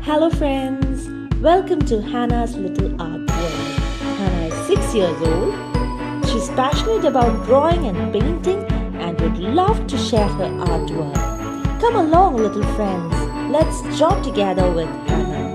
Hello, friends. Welcome to Hannah's Little Art World. Hannah is 6 years old. She's passionate about drawing and painting and would love to share her artwork. Come along, little friends. Let's draw together with Hannah.